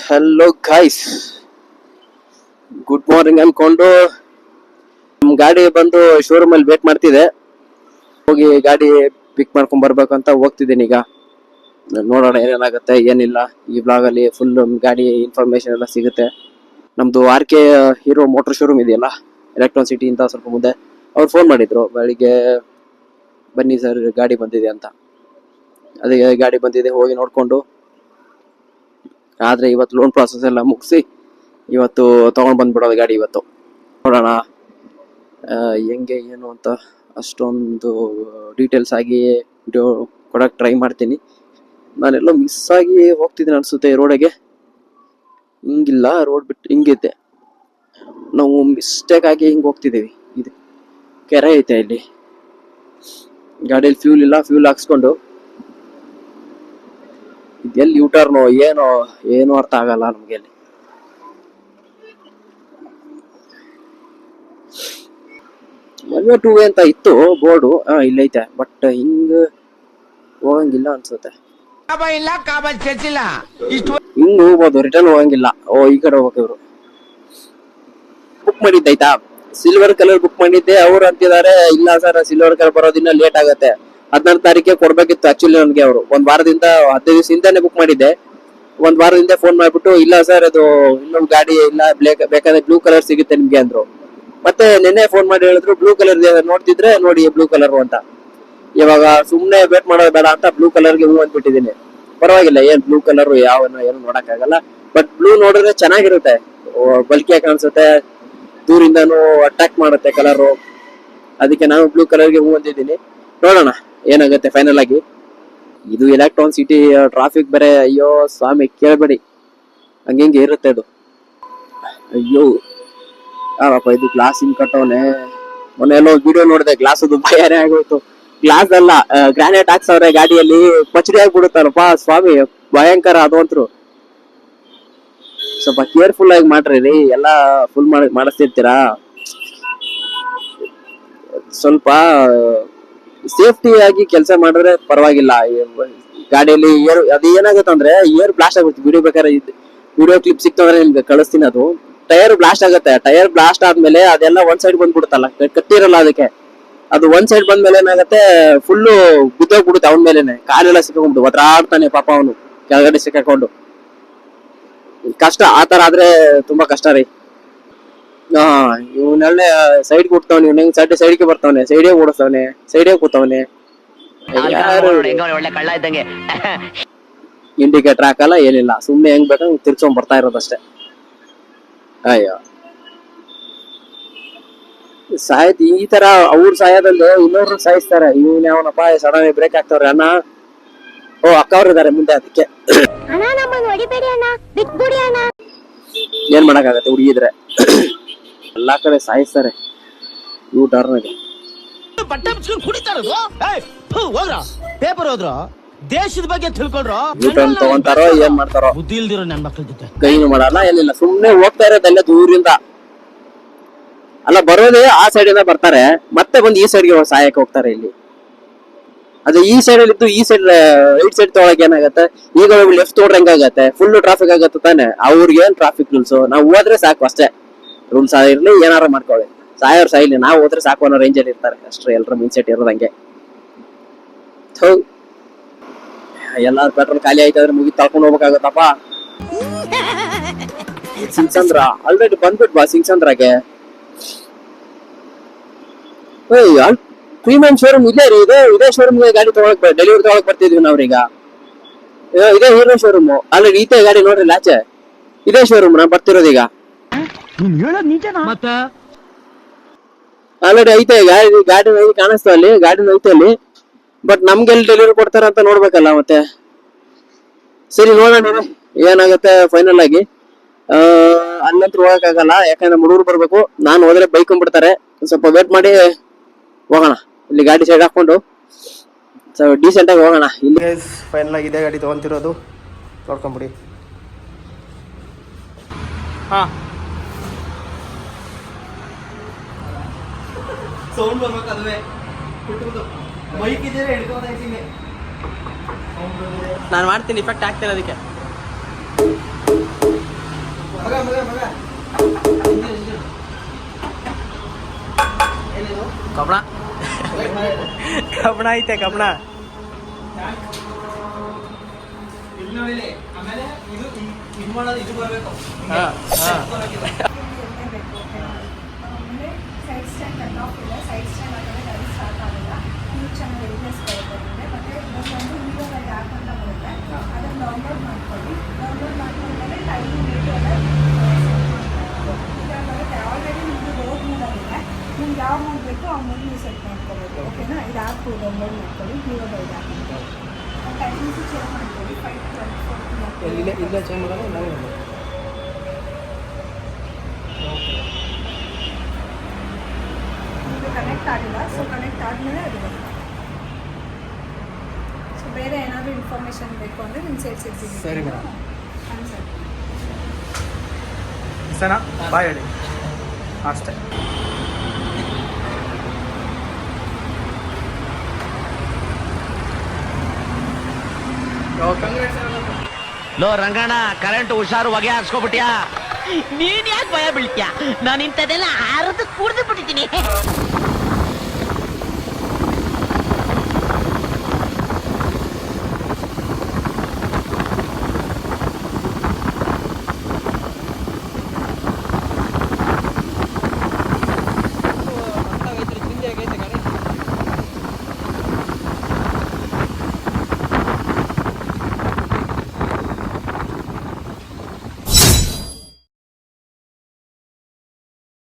Hello guys, good morning ಅನ್ಕೊಂಡು ನಮ್ ಗಾಡಿ ಬಂದು ಶೋರೂಮ್ ಅಲ್ಲಿ ವೇಟ್ ಮಾಡ್ತಿದೆ. ಹೋಗಿ ಗಾಡಿ ಪಿಕ್ ಮಾಡ್ಕೊಂಡ್ ಬರ್ಬೇಕಂತ ಹೋಗ್ತಿದ್ದೀನಿ ಈಗ. ನೋಡೋಣ ಏನೇನಾಗುತ್ತೆ ಏನಿಲ್ಲ. ಈ ಬ್ಲಾಗ್ ಅಲ್ಲಿ ಫುಲ್ ಗಾಡಿ ಇನ್ಫಾರ್ಮೇಶನ್ ಎಲ್ಲ ಸಿಗುತ್ತೆ. ನಮ್ದು RK ಹೀರೋ ಮೋಟರ್ ಶೋರೂಮ್ ಇದೆಯಲ್ಲ, ಎಲೆಕ್ಟ್ರಾನ್ ಸಿಟಿ ಇಂದ ಸ್ವಲ್ಪ ಮುಂದೆ, ಅವ್ರು ಫೋನ್ ಮಾಡಿದ್ರು ಬೆಳಿಗ್ಗೆ ಬನ್ನಿ ಸರ್ ಗಾಡಿ ಬಂದಿದೆ ಅಂತ. ಅದೇ ಗಾಡಿ ಬಂದಿದೆ, ಹೋಗಿ ನೋಡ್ಕೊಂಡು ಆದ್ರೆ ಇವತ್ತು ಲೋನ್ ಪ್ರಾಸೆಸ್ ಎಲ್ಲ ಮುಗಿಸಿ ಇವತ್ತು ತಗೊಂಡ್ ಬಂದ್ಬಿಡೋದು ಗಾಡಿ. ಇವತ್ತು ನೋಡೋಣ ಹೆಂಗೆ ಏನು ಅಂತ. ಅಷ್ಟೊಂದು ಡೀಟೇಲ್ಸ್ ಆಗಿ ವಿಡಿಯೋ ಕೊಡಕ್ ಟ್ರೈ ಮಾಡ್ತೀನಿ. ನಾನೆಲ್ಲೋ ಮಿಸ್ ಆಗಿ ಹೋಗ್ತಿದ್ದೀನಿ ಅನ್ಸುತ್ತೆ ರೋಡಿಗೆ. ಹಿಂಗಿಲ್ಲ, ರೋಡ್ ಬಿಟ್ಟು ಹಿಂಗಿದೆ. ನಾವು ಮಿಸ್ಟೇಕ್ ಆಗಿ ಹಿಂಗ್ ಹೋಗ್ತಿದ್ದೀವಿ. ಇದು ಕೆರೆ ಐತೆ ಇಲ್ಲಿ, ಗಾಡಿಯಲ್ಲಿ ಫ್ಯೂಲ್ ಇಲ್ಲ. ಫ್ಯೂಲ್ ಹಾಕ್ಸ್ಕೊಂಡು ಎಲ್ಲಿ ಯೂಟರ್ನು ಏನು ಅರ್ಥ ಆಗಲ್ಲ ನಮ್ಗೆ. ಅಲ್ಲಿ ಒನ್ ವೇ ಟೂ ವೇ ಅಂತ ಇತ್ತು ಬೋರ್ಡು, ಇಲ್ಲೈತೆ. ಬಟ್ ಹಿಂಗ್ ಹೋಗಂಗಿಲ್ಲ ಅನ್ಸುತ್ತೆ. ಹಿಂಗ್ ಹೋಗ್ಬೋದು, ರಿಟರ್ನ್ ಹೋಗಂಗಿಲ್ಲ. ಈ ಕಡೆ ಹೋಗ್ಬೇಕು. ಇವ್ರು ಬುಕ್ ಮಾಡಿದ್ದಾಯ್ತಾ, ಸಿಲ್ವರ್ ಕಲರ್ ಬುಕ್ ಮಾಡಿದ್ದೆ. ಅವ್ರು ಅಂತಿದ್ದಾರೆ ಇಲ್ಲ ಸರ್ ಸಿಲ್ವರ್ ಕಲರ್ ಬರೋದಿನ್ನ ಲೇಟ್ ಆಗತ್ತೆ, 16 ತಾರೀಕಿಗೆ ಕೊಡ್ಬೇಕಿತ್ತು. ಆಕ್ಚುಲಿ ನನ್ಗೆ ಅವರು 1 ವಾರದಿಂದ 15 ದಿವಸ ಹಿಂದಾನೆ ಬುಕ್ ಮಾಡಿದ್ದೆ. 1 ವಾರದಿಂದ ಫೋನ್ ಮಾಡ್ಬಿಟ್ಟು ಇಲ್ಲ ಸರ್ ಅದು ಇನ್ನೊಂದು ಗಾಡಿ ಇಲ್ಲ, ಬೇಕಾದ್ರೆ ಬ್ಲೂ ಕಲರ್ ಸಿಗುತ್ತೆ ನಿಮ್ಗೆ ಅಂದ್ರು. ಮತ್ತೆ ನಿನ್ನೆ ಫೋನ್ ಮಾಡಿ ಹೇಳಿದ್ರು ಬ್ಲೂ ಕಲರ್ ನೋಡ್ತಿದ್ರೆ ನೋಡಿ ಬ್ಲೂ ಕಲರ್ ಅಂತ. ಇವಾಗ ಸುಮ್ನೆ ವೇಟ್ ಮಾಡೋದು ಬೇಡ ಅಂತ ಬ್ಲೂ ಕಲರ್ಗೆ ಹೂ ಅಂದ್ಬಿಟ್ಟಿದ್ದೀನಿ. ಪರವಾಗಿಲ್ಲ, ಏನ್ ಬ್ಲೂ ಕಲರ್ ಏನು ನೋಡಕ್ ಆಗಲ್ಲ. ಬಟ್ ಬ್ಲೂ ನೋಡಿದ್ರೆ ಚೆನ್ನಾಗಿರುತ್ತೆ, ಬಲ್ಕಿಯಾಗಿ ಕಾಣಿಸುತ್ತೆ, ದೂರಿಂದಾನು ಅಟ್ಯಾಕ್ ಮಾಡುತ್ತೆ ಕಲರು. ಅದಕ್ಕೆ ನಾನು ಬ್ಲೂ ಕಲರ್ಗೆ ಹೂ ಅಂತಿದ್ದೀನಿ. ನೋಡೋಣ ಏನಾಗುತ್ತೆ ಫೈನಲ್ ಆಗಿ. ಇದು ಎಲೆಕ್ಟ್ರಾನ್ ಸಿಟಿ ಟ್ರಾಫಿಕ್ ಬೇರೆ, ಅಯ್ಯೋ ಸ್ವಾಮಿ ಕೇಳ್ಬೇಡಿ, ಹಂಗೆ ಇರುತ್ತೆ ಅದು. ಅಯ್ಯೋ ಯಾರಪ್ಪ ಇದು ಗ್ಲಾಸ್ ಹಿಂಗ್ ಕಟ್ಟವನೆ. ಮೊನ್ನೆ ಎಲ್ಲೋ ವಿಡಿಯೋ ನೋಡಿದೆ, ಗ್ಲಾಸ್ ಅದು ಭಯನೇ ಆಗೋಯ್ತು. ಗ್ಲಾಸ್ ಅಲ್ಲ, ಗ್ರಾನೈಟ್ ಹಾಕ್ಸವ್ರೆ ಗಾಡಿಯಲ್ಲಿ, ಪಚಡಿ ಆಗ್ಬಿಡುತ್ತಲ್ಲಪ್ಪ ಸ್ವಾಮಿ, ಭಯಂಕರ ಅದು ಅಂತರು. ಸ್ವಲ್ಪ ಕೇರ್ಫುಲ್ ಆಗಿ ಮಾಡ್ರಿ ರೀ, ಎಲ್ಲಾ ಫುಲ್ ಮಾಡಿಸ್ತಿರ್ತೀರಾ. ಸ್ವಲ್ಪ ಸೇಫ್ಟಿ ಆಗಿ ಕೆಲಸ ಮಾಡಿದ್ರೆ ಪರವಾಗಿಲ್ಲ. ಗಾಡಿಯಲ್ಲಿ ಅದು ಏನಾಗುತ್ತೆ ಅಂದ್ರೆ ಏರ್ ಬ್ಲಾಸ್ಟ್ ಆಗುತ್ತೆ. ವಿಡಿಯೋ ಕ್ಲಿಪ್ ಸಿಕ್ತಂದ್ರೆ ನಿಮ್ಗೆ ಕಳಿಸ್ತೀನಿ. ಅದು ಟೈರ್ ಬ್ಲಾಸ್ಟ್ ಆಗುತ್ತೆ. ಟೈರ್ ಬ್ಲಾಸ್ಟ್ ಆದ್ಮೇಲೆ ಅದೆಲ್ಲ ಒಂದ್ ಸೈಡ್ ಬಂದ್ಬಿಡುತ್ತಲ್ಲ, ಕಟ್ಟಿರಲ್ಲ ಅದಕ್ಕೆ. ಅದು ಒಂದ್ ಸೈಡ್ ಬಂದ್ಮೇಲೆ ಏನಾಗುತ್ತೆ, ಫುಲ್ಲು ಬಿದ್ದೋಗ್ಬಿಡುತ್ತೆ ಅವನ ಮೇಲೆನೆ. ಕಾಲೆಲ್ಲ ಸಿಕ್ಕಾಕೊಂಡ್ಬಿಟ್ಟು ಒದ್ರಾಡ್ತಾನೆ ಪಾಪ ಅವನು, ಕೆಳಗಡೆ ಸಿಕ್ಕಾಕೊಂಡು. ಕಷ್ಟ ಆತರ ಆದ್ರೆ ತುಂಬಾ ಕಷ್ಟ ರೀ. ಇವನೆಲ್ಲ ಸೈಡ್ ಕೊಡ್ತಾವನೆ, ಇವ್ನ ಹೆಂಗ್ ಸೈಡ್ಗೆ ಬರ್ತಾವನೆ, ಸೈಡೇ ಓಡಿಸ್ತವನೆ, ಸೈಡೇ ಕೂತವನೆ. ಇಂಡಿಕೇಟರ್ ಹಾಕಲ್ಲ ಏನಿಲ್ಲ, ಸುಮ್ನೆ ಹೆಂಗ್ ಬೇಕಂಗ್ ತಿರ್ಸ್ಕೊಂಡ್ ಬರ್ತಾ ಇರೋದಷ್ಟೇ. ಅಯ್ಯೋ ಸಾಯ್ತು. ಈ ತರ ಅವ್ರು ಸಾಯೋದಲ್ಲೇ ಇನ್ನೊಬ್ರು ಸಾಯಿಸ್ತಾರೆ. ಇವನ್ ಯಾವನಪ್ಪ ಸಡನ್ ಬ್ರೇಕ್ ಹಾಕ್ತವ್ರೆ. ಅಣ್ಣ ಅಕ್ಕ ಅವ್ರು ಇದಾರೆ ಮುಂದೆ, ಅದಕ್ಕೆ ಏನ್ ಮಾಡಕ್ಕಾಗತ್ತೆ, ಹುಡುಗಿದ್ರೆ ಎಲ್ಲಾ ಕಡೆ ಸಾಯಿಸ್ತಾರೆ. ಯೂ ಟರ್ನ್ಗೆ ದೇಶದ ಬಗ್ಗೆ ತಿಳ್ಕೊಂಡ್ರು, ಯೂ ಟರ್ನ್ ತಗೊಂತಾರೋ ಏನ್ ಮಾಡ್ತಾರೋ, ಬುದ್ಧಿ ಇಲ್ದಿರೋ ನನ್ನ ಮಕ್ಳ ಜೊತೆ ಕೈನು ಮಾಡಲ್ಲ ಏನಿಲ್ಲ, ಸುಮ್ನೆ ಹೋಗ್ತಾ ಇರೋದಲ್ಲ ದೂರಿಂದ. ಅಲ್ಲ ಬರೋದೇ ಆ ಸೈಡ್ ಇಂದ ಬರ್ತಾರೆ, ಮತ್ತೆ ಬಂದು ಈ ಸೈಡ್ಗೆ ಸಹಾಯಕ್ಕೆ ಹೋಗ್ತಾರೆ. ಇಲ್ಲಿ ಅದೇ ಈ ಸೈಡ್ ಅಲ್ಲಿ ಇದ್ದು ಈ ಸೈಡ್ ರೈಟ್ ಸೈಡ್ ತಗೊಳಕ್ ಏನಾಗತ್ತೆ, ಈಗ ಲೆಫ್ಟ್ ತಗೊಂಡ್ರೆ ಹೆಂಗಾಗತ್ತೆ, ಫುಲ್ ಟ್ರಾಫಿಕ್ ಆಗತ್ತೆ ತಾನೆ. ಅವ್ರಿಗೆ ಏನ್ ಟ್ರಾಫಿಕ್ ರೂಲ್ಸ್, ನಾವು ಹೋದ್ರೆ ಸಾಕು ಅಷ್ಟೇ. ರೂಲ್ಸ್ ಇರ್ಲಿ ಏನಾರ ಮಾಡ್ಕೊಳ್ಳಿ, ಸಾಯೋರ್ ಸಾಯಿಲಿ, ನಾವು ಹೋದ್ರೆ ಸಾಕು ಅನ್ನೋ ರೇಂಜ್ ಅಲ್ಲಿ ಇರ್ತಾರೆ ಅಷ್ಟ್ರೆ. ಎಲ್ಲರ ಮೈಂಡ್ ಸೆಟ್ ಇರೋದಂಗೆ. ಎಲ್ಲಾರು ಪೆಟ್ರೋಲ್ ಖಾಲಿ ಆಯ್ತಾದ್ರೆ ಮುಗಿ ತಳ್ಕೊಂಡು ಹೋಗ್ಬೇಕಾಗತ್ತಪ್ಪ. ಸಿಂಗ್ಸಂದ್ರ ಆಲ್ರೆಡಿ ಬಂದ್ಬಿಟ್ವಾ ಸಿಂಗ್ಸಂದ್ರಾಗೆ. ಪ್ರೀಮಿಯಂ ಶೋರೂಮ್ ಇಲ್ಲೇ ರೀ, ಇದೇ ಶೋರೂಮ್ಗೆ ಗಾಡಿ ತಗೊಳಕ್ ಡೆಲಿವರಿ ತಗೊಳಕ್ ಬರ್ತಿದ್ವಿ ನಾವ್ರೀಗ. ಇದೇ ಹೀರೋ ಶೋರೂಮ್ ಆಲ್ರೆಡಿ ಈತೆ ಗಾಡಿ ನೋಡ್ರಿ ಲಾಚೆ, ಇದೇ ಶೋರೂಮ್ ನಾ ಬರ್ತಿರೋದೀಗ. ಆಲ್ರೆಡಿ ಐತೆ ಗಾಡಿ ಕಾಣಿಸ್ತಾ ಅಲ್ಲಿ, ಗಾಡಿ ಐತೆ ಅಲ್ಲಿ. ಬಟ್ ನಮ್ಗೆ ಎಲ್ಲಿ ಡೆಲಿವರಿ ಕೊಡ್ತಾರ ಅಂತ ನೋಡ್ಬೇಕಲ್ಲ ಮತ್ತೆ. ಸರಿ ನೋಡೋಣ ಏನಾಗುತ್ತೆ ಫೈನಲ್ ಆಗಿ. ಅಲ್ಲಂತೂ ಹೋಗಕ್ಕಾಗಲ್ಲ, ಯಾಕಂದ್ರೆ ಹುಡುಗರು ಬರ್ಬೇಕು. ನಾನು ಹೋದ್ರೆ ಬೈಕ್ ಬಿಡ್ತಾರೆ. ಸ್ವಲ್ಪ ವೇಟ್ ಮಾಡಿ ಹೋಗೋಣ. ಇಲ್ಲಿ ಗಾಡಿ ಸೈಡ್ ಹಾಕೊಂಡು ಡೀಸೆಂಟ್ ಆಗಿ ಹೋಗೋಣ. ಇಲ್ಲಿ ಫೈನಲ್ ಆಗಿ ಇದೇ ಗಾಡಿ ತಗೊಂತಿರೋದು, ನೋಡ್ಕೊಂಬಿಡಿ. ಸೌಂಡ್ ಬರ್ಬೇಕು, ಅದುವೇ ಬೈಕ್ ಇದ್ದೀರಾ ಹಿಡ್ಕೋತಾ ಇದ್ದೀನಿ. ನಾನು ಮಾಡ್ತೀನಿ, ಇಫೆಕ್ಟ್ ಆಗ್ತಿಲ್ಲ ಅದಕ್ಕೆ. ಕಬ್ಬಣ ಕಬ್ಬಣ ಐತೆ ಕಬ್ಬಣ. ಸೈಡ್ ಸ್ಟ್ಯಾಂಡ್ ಕಟ್ ಆಫ್ ಇದೆ, ಸೈಡ್ ಸ್ಟ್ಯಾಂಡ್ ಹಾಕಿದ್ರೆ ಗಾಡಿ ಸ್ಟಾರ್ಟ್ ಆಗಲ್ಲ. ನೀವು ಚೆನ್ನಾಗಿ ವೆಯ್ಟ್ನೆಸ್ ಬರುತ್ತೆ ನಿಮಗೆ. ಮತ್ತು ಇನ್ನೊಂದು ವೀಡಿಯೋದಲ್ಲಿ ಆ್ಯಪ್ ಅಂತ ಬರುತ್ತೆ, ಅದನ್ನು ಡೌನ್ಲೋಡ್ ಮಾಡ್ಕೊಳ್ಳಿ. ಡೌನ್ಲೋಡ್ ಮಾಡ್ಕೊಂಡ್ಮೇಲೆ ಟೈಮಿಂಗ್ ರೇಟು ಎಲ್ಲ ಈಗ ಬರುತ್ತೆ. ಆಲ್ರೆಡಿ ನಿಮ್ಮದು ರೋಡ್ ಮೂಡಲ್ಲಿದೆ, ನಿಮ್ಗೆ ಯಾವ ಮೂಡ್ ಬೇಕು ಆ ಮೂಡ್ ನೀವು ಸೆಟ್ ಮಾಡ್ಕೋಬೇಕು. ಓಕೆನಾ? ಇದು ಆ್ಯಪ್ ಡೌನ್ಲೋಡ್ ಮಾಡ್ಕೊಳ್ಳಿ, ಹೀರೋ ಬೈಡ್ ಆ್ಯಪ್. ಟೈಮಿಂಗ್ಸು ಚೇಂಜ್ ಮಾಡ್ಕೊಳ್ಳಿ. 5:24 ಇಲ್ಲ ಚೇಂಜ್ ಮಾಡೋದು ನಾವೇ ಕನೆಕ್ಟ್ ಆಗಿಲ್ಲ. ಸೊ ಕನೆಕ್ಟ್ ಆದಮೇಲೆ ಅದು ಬರುತ್ತೆ. ಸೊ ಬೇರೆ ಏನಾದರೂ ಇನ್ಫಾರ್ಮೇಷನ್ ಬೇಕು ಅಂದರೆ ನಿಮ್ಮ ಸೇಲ್ಸ್ ಎಕ್ಸಿಕ್ಯೂಟಿವ್. ಸರಿ ಮೇಡಮ್. ಸರ್ ಸನಾ ಬಾಯ್ ಹೇಳಿ ಅಷ್ಟೇ. ಲೋ ರಂಗಣ್ಣ, ಕರೆಂಟ್ ಹುಷಾರು ಹೊಗೆ ಹಾಕ್ಸ್ಕೊಬಿಟ್ಯಾ? ನೀನ್ ಯಾಕೆ ಭಯ ಬೀಳ್ತ್ಯಾ? ನಾನು ಇಂಥದೆಲ್ಲ ಆರದು ಕುಡ್ದು ಬಿಟ್ಟಿದ್ದೀನಿ.